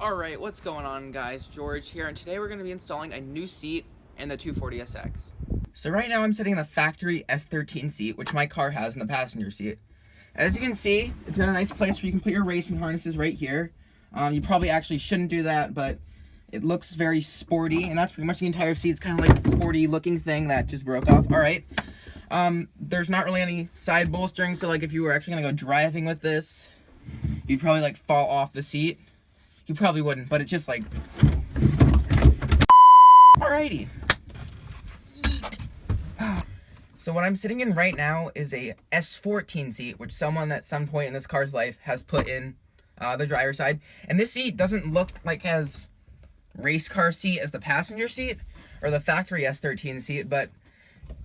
Alright, what's going on guys? George here, and today we're going to be installing a new seat in the 240SX. So right now I'm sitting in the factory S13 seat, which my car has in the passenger seat. As you can see, it's got a nice place where you can put your racing harnesses right here. You probably actually shouldn't do that, but it looks very sporty, and that's pretty much the entire seat. It's kind of like a sporty looking thing that just broke off. Alright, there's not really any side bolstering, so like if you were actually going to go driving with this, you'd probably like fall off the seat. You probably wouldn't, but it's just like... Alrighty. Yeet. So what I'm sitting in right now is a S14 seat, which someone at some point in this car's life has put in the driver's side. And this seat doesn't look like as race car seat as the passenger seat, or the factory S13 seat, but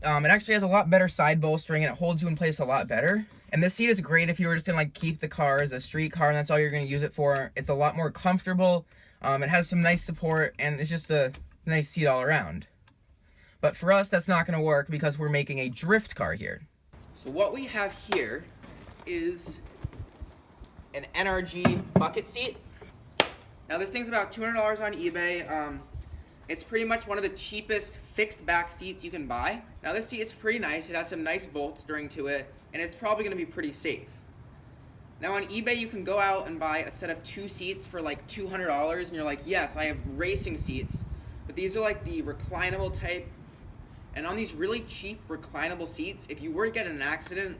it actually has a lot better side bolstering, and it holds you in place a lot better. And this seat is great if you were just gonna like keep the car as a street car and that's all you're gonna use it for. It's a lot more comfortable. It has some nice support, and it's just a nice seat all around. But for us, that's not gonna work because we're making a drift car here. So what we have here is an NRG bucket seat. Now this thing's about $200 on eBay. It's pretty much one of the cheapest fixed back seats you can buy. Now this seat is pretty nice. It has some nice bolstering to it, and it's probably going to be pretty safe. Now on eBay you can go out and buy a set of 2 seats for like $200, and you're like, yes, I have racing seats, but these are like the reclinable type. And on these really cheap reclinable seats, if you were to get in an accident,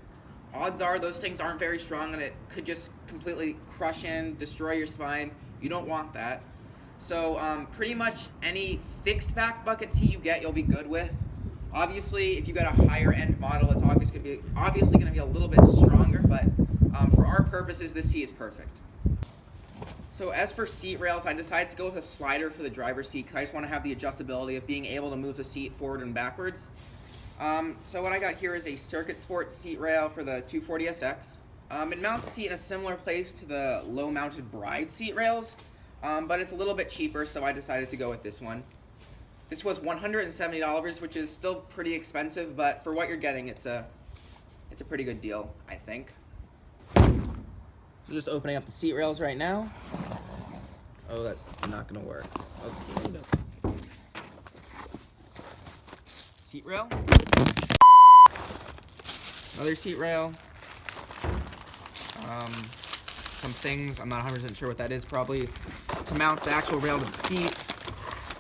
odds are those things aren't very strong and it could just completely crush in, destroy your spine. You don't want that. So pretty much any fixed back bucket seat you get, you'll be good with. Obviously, if you get a higher end model, it's obviously going to be a little bit stronger, but for our purposes, this seat is perfect. So as for seat rails, I decided to go with a slider for the driver's seat because I just want to have the adjustability of being able to move the seat forward and backwards. So what I got here is a Circuit Sport seat rail for the 240SX. It mounts the seat in a similar place to the low-mounted Bride seat rails, but it's a little bit cheaper, so I decided to go with this one. This was $170, which is still pretty expensive, but for what you're getting, it's a pretty good deal, I think. So just opening up the seat rails right now. Oh, that's not gonna work. Okay. Seat rail. Another seat rail. Some things, I'm not 100% sure what that is, probably to mount the actual rail to the seat.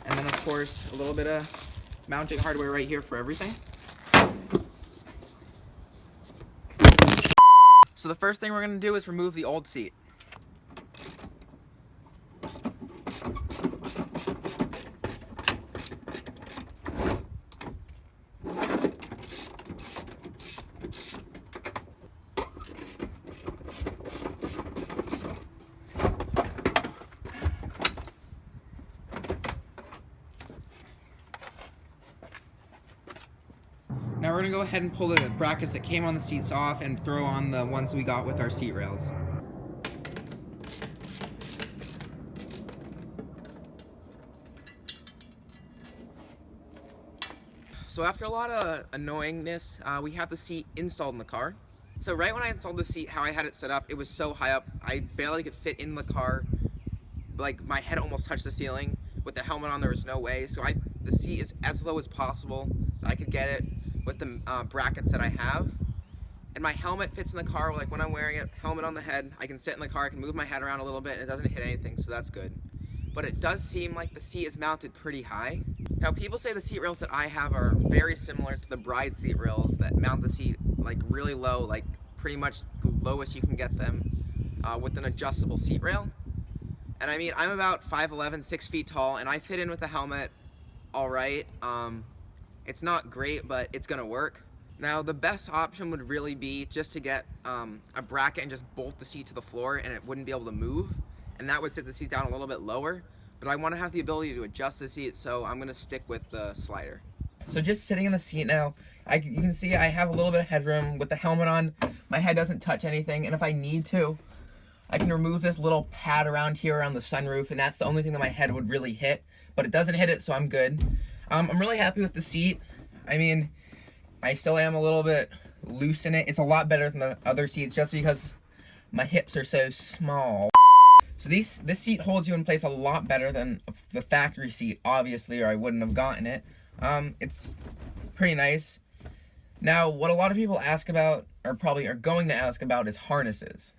And then of course, a little bit of mounting hardware right here for everything. So the first thing we're gonna do is remove the old seat. Now we're going to go ahead and pull the brackets that came on the seats off and throw on the ones we got with our seat rails. So after a lot of annoyingness, we have the seat installed in the car. So right when I installed the seat, how I had it set up, it was so high up, I barely could fit in the car. Like my head almost touched the ceiling. With the helmet on, there was no way. So the seat is as low as possible. I could get it with the brackets that I have. And my helmet fits in the car, like when I'm wearing it, helmet on the head, I can sit in the car, I can move my head around a little bit, and it doesn't hit anything, so that's good. But it does seem like the seat is mounted pretty high. Now people say the seat rails that I have are very similar to the Bride seat rails that mount the seat like really low, like pretty much the lowest you can get them with an adjustable seat rail. And I mean, I'm about 5'11", 6 feet tall, and I fit in with the helmet all right. It's not great, but it's gonna work. Now the best option would really be just to get a bracket and just bolt the seat to the floor, and it wouldn't be able to move, and that would sit the seat down a little bit lower. But I want to have the ability to adjust the seat, so I'm gonna stick with the slider. So just sitting in the seat now, you can see I have a little bit of headroom with the helmet on. My head doesn't touch anything, and if I need to, I can remove this little pad around here around the sunroof, and that's the only thing that my head would really hit, but it doesn't hit it, so I'm good. I'm really happy with the seat. I mean, I still am a little bit loose in it. It's a lot better than the other seats just because my hips are so small. So this seat holds you in place a lot better than the factory seat, obviously, or I wouldn't have gotten it. It's pretty nice. Now, what a lot of people ask about, or probably are going to ask about, is harnesses.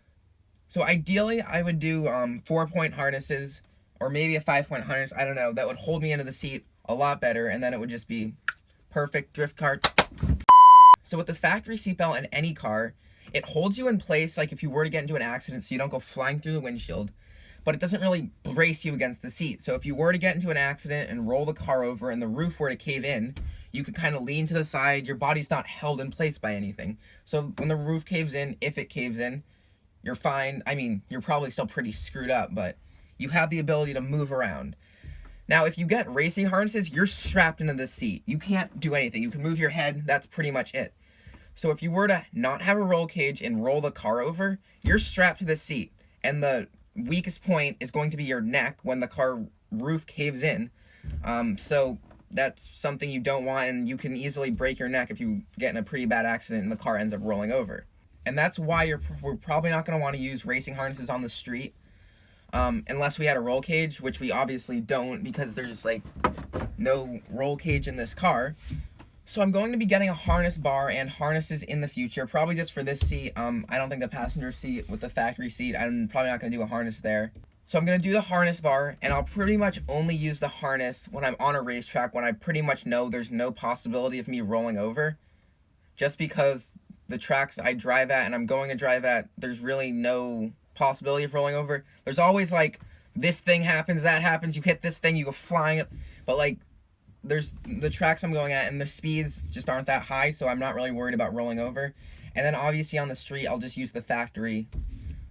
So ideally, I would do 4-point harnesses, or maybe a 5-point harness, I don't know, that would hold me into the seat a lot better, and then it would just be perfect drift car. So with this factory seatbelt in any car, it holds you in place like if you were to get into an accident so you don't go flying through the windshield, but it doesn't really brace you against the seat. So if you were to get into an accident and roll the car over and the roof were to cave in, you could kind of lean to the side, your body's not held in place by anything. So when the roof caves in, if it caves in, you're fine. I mean, you're probably still pretty screwed up, but you have the ability to move around. Now, if you get racing harnesses, you're strapped into the seat. You can't do anything. You can move your head, that's pretty much it. So if you were to not have a roll cage and roll the car over, you're strapped to the seat. And the weakest point is going to be your neck when the car roof caves in. So that's something you don't want, and you can easily break your neck if you get in a pretty bad accident and the car ends up rolling over. And that's why we're probably not going to want to use racing harnesses on the street. Unless we had a roll cage, which we obviously don't because there's like no roll cage in this car. So I'm going to be getting a harness bar and harnesses in the future, probably just for this seat. I don't think the passenger seat with the factory seat, I'm probably not going to do a harness there. So I'm going to do the harness bar, and I'll pretty much only use the harness when I'm on a racetrack, when I pretty much know there's no possibility of me rolling over. Just because the tracks I drive at and I'm going to drive at, there's really no possibility of rolling over. There's always like, this thing happens, that happens, you hit this thing, you go flying up. But like, there's the tracks I'm going at and the speeds just aren't that high, so I'm not really worried about rolling over. And then obviously on the street, I'll just use the factory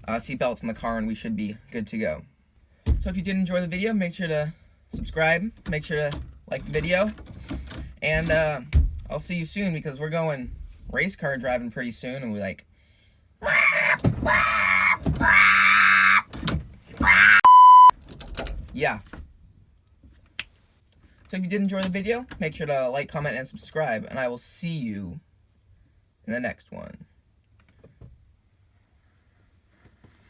seatbelts in the car and we should be good to go. So if you did enjoy the video, make sure to subscribe, make sure to like the video, and I'll see you soon because we're going race car driving pretty soon, and we like yeah. So if you did enjoy the video, make sure to like, comment, and subscribe, and I will see you in the next one.